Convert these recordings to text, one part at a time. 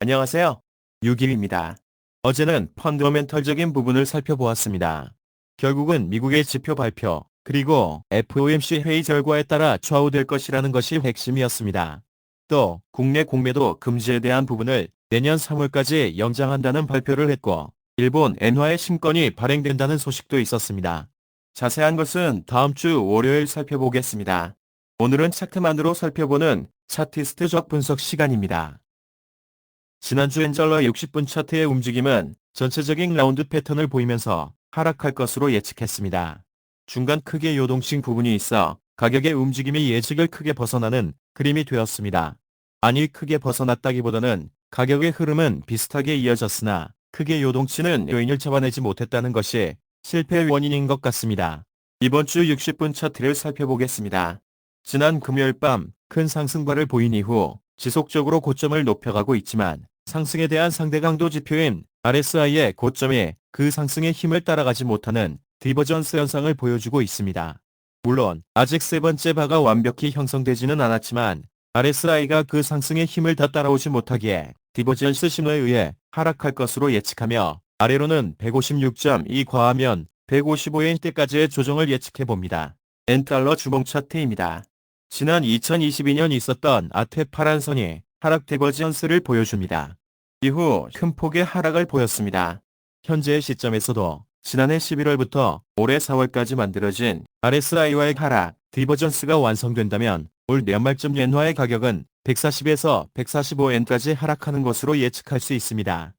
안녕하세요. 6일입니다. 어제는 펀더멘털적인 부분을 살펴보았습니다. 결국은 미국의 지표 발표, 그리고 FOMC 회의 결과에 따라 좌우될 것이라는 것이 핵심이었습니다. 또 국내 공매도 금지에 대한 부분을 내년 3월까지 연장한다는 발표를 했고, 일본 엔화의 신권이 발행된다는 소식도 있었습니다. 자세한 것은 다음 주 월요일 살펴보겠습니다. 오늘은 차트만으로 살펴보는 차티스트적 분석 시간입니다. 지난주 엔젤러 60분 차트의 움직임은 전체적인 라운드 패턴을 보이면서 하락할 것으로 예측했습니다. 중간 크게 요동친 부분이 있어 가격의 움직임이 예측을 크게 벗어나는 그림이 되었습니다. 아니, 크게 벗어났다기보다는 가격의 흐름은 비슷하게 이어졌으나 크게 요동치는 요인을 잡아내지 못했다는 것이 실패의 원인인 것 같습니다. 이번 주 60분 차트를 살펴보겠습니다. 지난 금요일 밤 큰 상승발을 보인 이후 지속적으로 고점을 높여가고 있지만 상승에 대한 상대 강도 지표인 RSI의 고점이 그 상승의 힘을 따라가지 못하는 디버전스 현상을 보여주고 있습니다. 물론 아직 세 번째 바가 완벽히 형성되지는 않았지만 RSI가 그 상승의 힘을 다 따라오지 못하기에 디버전스 신호에 의해 하락할 것으로 예측하며 아래로는 156.2 과하면 155엔대까지의 조정을 예측해봅니다. 엔달러 주봉 차트입니다. 지난 2022년 있었던 아테 파란선이 하락 디버전스를 보여줍니다. 이후 큰 폭의 하락을 보였습니다. 현재의 시점에서도 지난해 11월부터 올해 4월까지 만들어진 RSI와의 하락 디버전스가 완성된다면 올 연말쯤 엔화의 가격은 140에서 145엔까지 하락하는 것으로 예측할 수 있습니다.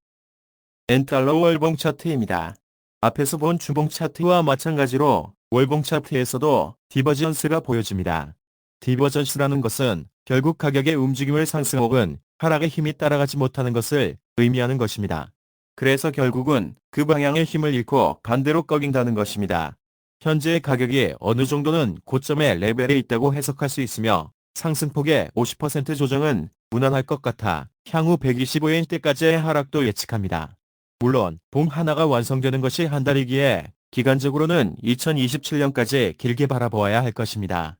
엔달러 월봉 차트입니다. 앞에서 본 주봉 차트와 마찬가지로 월봉 차트에서도 디버전스가 보여집니다. 디버전스라는 것은 결국 가격의 움직임을 상승 혹은 하락의 힘이 따라가지 못하는 것을 의미하는 것입니다. 그래서 결국은 그 방향의 힘을 잃고 반대로 꺾인다는 것입니다. 현재의 가격이 어느 정도는 고점의 레벨에 있다고 해석할 수 있으며 상승폭의 50% 조정은 무난할 것 같아 향후 125엔대까지의 하락도 예측합니다. 물론 봉 하나가 완성되는 것이 한 달이기에 기간적으로는 2027년까지 길게 바라보아야 할 것입니다.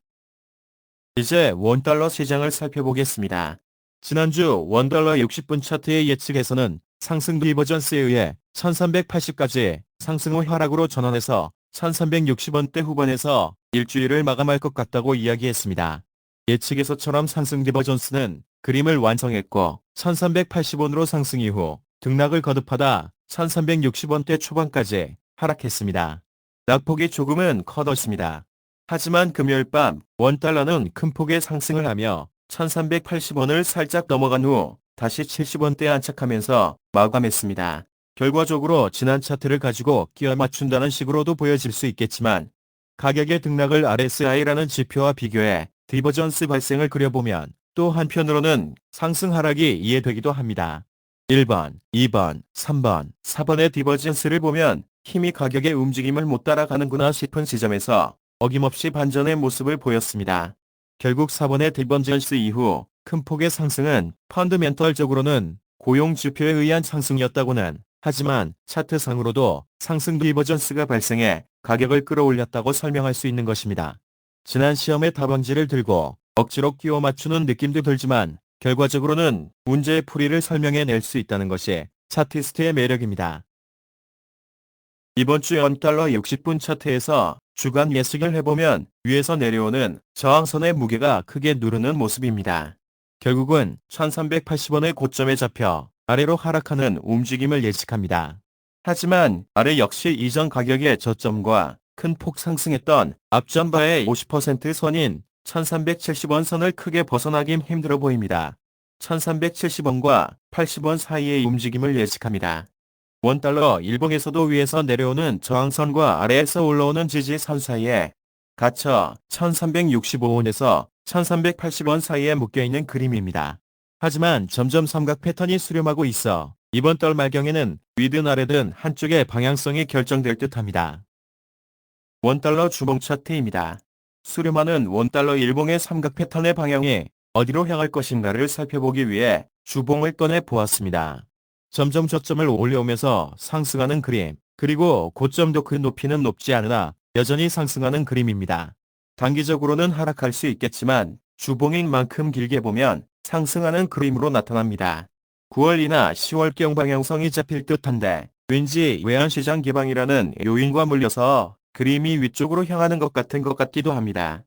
이제 원달러 시장을 살펴보겠습니다. 지난주 원달러 60분 차트의 예측에서는 상승 디버전스에 의해 1380까지 상승 후 하락으로 전환해서 1360원대 후반에서 일주일을 마감할 것 같다고 이야기했습니다. 예측에서처럼 상승 디버전스는 그림을 완성했고 1380원으로 상승 이후 등락을 거듭하다 1360원대 초반까지 하락했습니다. 낙폭이 조금은 커졌습니다. 하지만 금요일 밤 원달러는 큰 폭의 상승을 하며 1380원을 살짝 넘어간 후 다시 70원대에 안착하면서 마감했습니다. 결과적으로 지난 차트를 가지고 끼워 맞춘다는 식으로도 보여질 수 있겠지만 가격의 등락을 RSI라는 지표와 비교해 디버전스 발생을 그려보면 또 한편으로는 상승 하락이 이해되기도 합니다. 1번, 2번, 3번, 4번의 디버전스를 보면 힘이 가격의 움직임을 못 따라가는구나 싶은 지점에서 어김없이 반전의 모습을 보였습니다. 결국 4번의 디버전스 이후 큰 폭의 상승은 펀드멘털적으로는 고용 지표에 의한 상승이었다고는 하지만 차트상으로도 상승 디버전스가 발생해 가격을 끌어올렸다고 설명할 수 있는 것입니다. 지난 시험의 답안지를 들고 억지로 끼워 맞추는 느낌도 들지만 결과적으로는 문제의 풀이를 설명해낼 수 있다는 것이 차티스트의 매력입니다. 이번 주 원달러 60분 차트에서 주간 예측을 해보면 위에서 내려오는 저항선의 무게가 크게 누르는 모습입니다. 결국은 1380원의 고점에 잡혀 아래로 하락하는 움직임을 예측합니다. 하지만 아래 역시 이전 가격의 저점과 큰 폭 상승했던 앞전바의 50% 선인 1370원 선을 크게 벗어나긴 힘들어 보입니다. 1370원과 80원 사이의 움직임을 예측합니다. 원달러 일봉에서도 위에서 내려오는 저항선과 아래에서 올라오는 지지선 사이에 갇혀 1365원에서 1380원 사이에 묶여있는 그림입니다. 하지만 점점 삼각 패턴이 수렴하고 있어 이번 달 말경에는 위든 아래든 한쪽의 방향성이 결정될 듯합니다. 원달러 주봉 차트입니다. 수렴하는 원달러 일봉의 삼각 패턴의 방향이 어디로 향할 것인가를 살펴보기 위해 주봉을 꺼내 보았습니다. 점점 저점을 올려오면서 상승하는 그림, 그리고 고점도 그 높이는 높지 않으나 여전히 상승하는 그림입니다. 단기적으로는 하락할 수 있겠지만 주봉인 만큼 길게 보면 상승하는 그림으로 나타납니다. 9월이나 10월경 방향성이 잡힐 듯한데 왠지 외환시장 개방이라는 요인과 물려서 그림이 위쪽으로 향하는 것 같기도 합니다.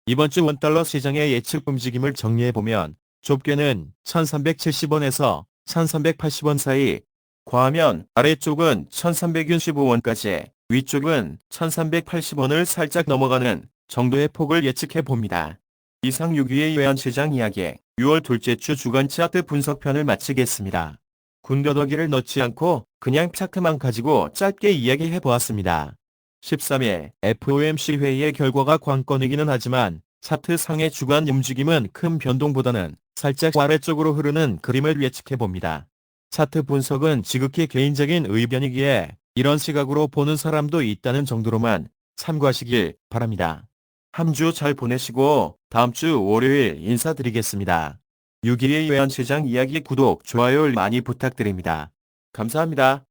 이번 주 원달러 시장의 예측 움직임을 정리해보면 좁게는 1370원에서 1380원 사이, 과하면 아래쪽은 1365원까지, 위쪽은 1380원을 살짝 넘어가는 정도의 폭을 예측해봅니다. 이상 6위의 외환시장 이야기, 6월 둘째 주 주간 차트 분석편을 마치겠습니다. 군더더기를 넣지 않고 그냥 차트만 가지고 짧게 이야기해보았습니다. 13일 FOMC 회의의 결과가 관건이기는 하지만 차트 상의 주간 움직임은 큰 변동보다는 살짝 아래쪽으로 흐르는 그림을 예측해봅니다. 차트 분석은 지극히 개인적인 의견이기에 이런 시각으로 보는 사람도 있다는 정도로만 참고하시길 바랍니다. 한 주 잘 보내시고 다음 주 월요일 인사드리겠습니다. 6일의 외환시장 이야기 구독, 좋아요 많이 부탁드립니다. 감사합니다.